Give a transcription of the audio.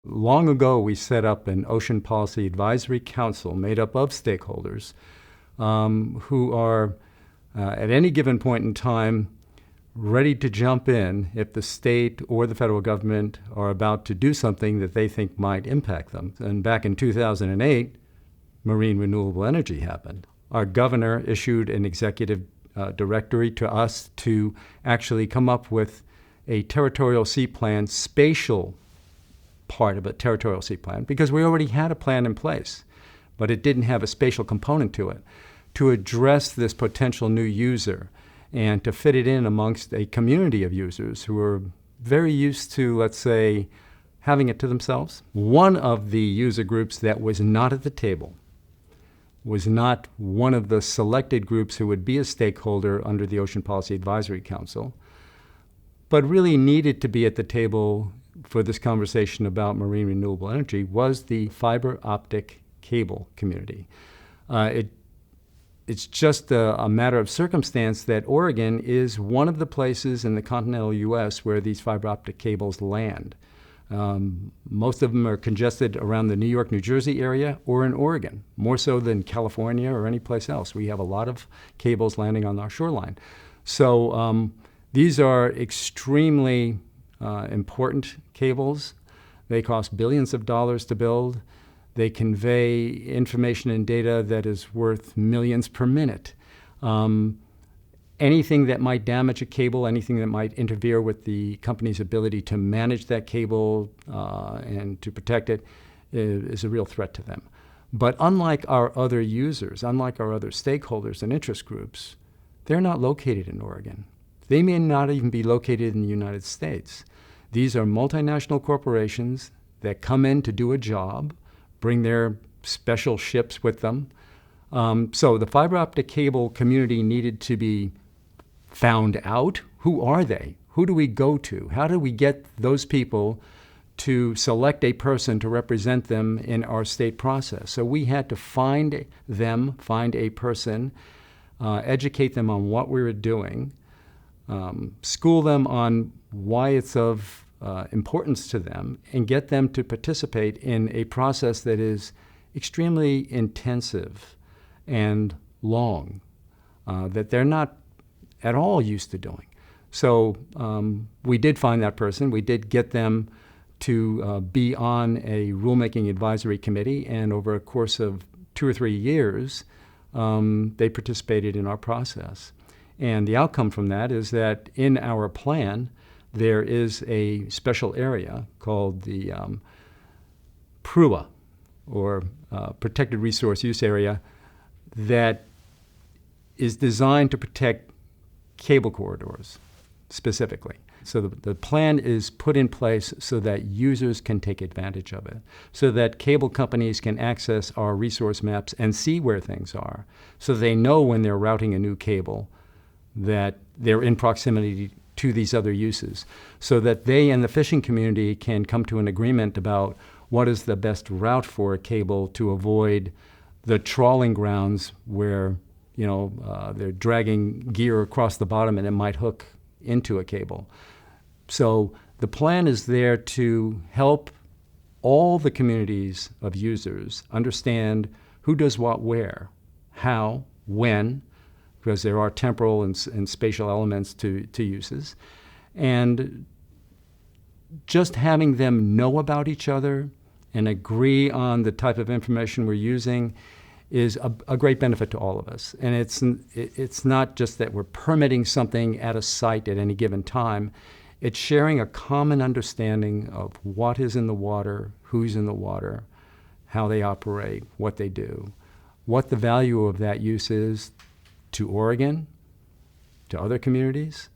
Long ago, we set up an Ocean Policy Advisory Council made up of stakeholders who are, at any given point in time, ready to jump in if the state or the federal government are about to do something that they think might impact them. And back in 2008, marine renewable energy happened. Our governor issued an executive directory to us to actually come up with a territorial sea plan, spatial part of a territorial sea plan, because we already had a plan in place, but it didn't have a spatial component to it, to address this potential new user and to fit it in amongst a community of users who are very used to, let's say, having it to themselves. One of the user groups that was not at the table, was not one of the selected groups who would be a stakeholder under the Ocean Policy Advisory Council, but really needed to be at the table for this conversation about marine renewable energy, was the fiber optic cable community. It's just a matter of circumstance that Oregon is one of the places in the continental U.S. where these fiber optic cables land. Most of them are congested around the New York, New Jersey area or in Oregon, more so than California or any place else. We have a lot of cables landing on our shoreline. So these are extremely important cables. They cost billions of dollars to build. They convey information and data that is worth millions per minute. Anything that might damage a cable, anything that might interfere with the company's ability to manage that cable and to protect it is a real threat to them. But unlike our other users, unlike our other stakeholders and interest groups, they're not located in Oregon. They may not even be located in the United States. These are multinational corporations that come in to do a job, bring their special ships with them. So the fiber optic cable community needed to be found out. Who are they? Who do we go to? How do we get those people to select a person to represent them in our state process? So we had to find them, find a person, educate them on what we were doing, school them on why it's of importance to them, and get them to participate in a process that is extremely intensive and long, that they're not at all used to doing. So we did find that person. We did get them to be on a rulemaking advisory committee, and over a course of 2 or 3 years, they participated in our process. And the outcome from that is that in our plan, there is a special area called the PRUA, or Protected Resource Use Area, that is designed to protect cable corridors specifically. So the plan is put in place so that users can take advantage of it, so that cable companies can access our resource maps and see where things are, so they know when they're routing a new cable that they're in proximity to these other uses, so that they and the fishing community can come to an agreement about what is the best route for a cable to avoid the trawling grounds where they're dragging gear across the bottom and it might hook into a cable. So the plan is there to help all the communities of users understand who does what where, how, when, because there are temporal and spatial elements to uses. And just having them know about each other and agree on the type of information we're using is a great benefit to all of us. And it's not just that we're permitting something at a site at any given time. It's sharing a common understanding of what is in the water, who's in the water, how they operate, what they do, what the value of that use is to Oregon, to other communities,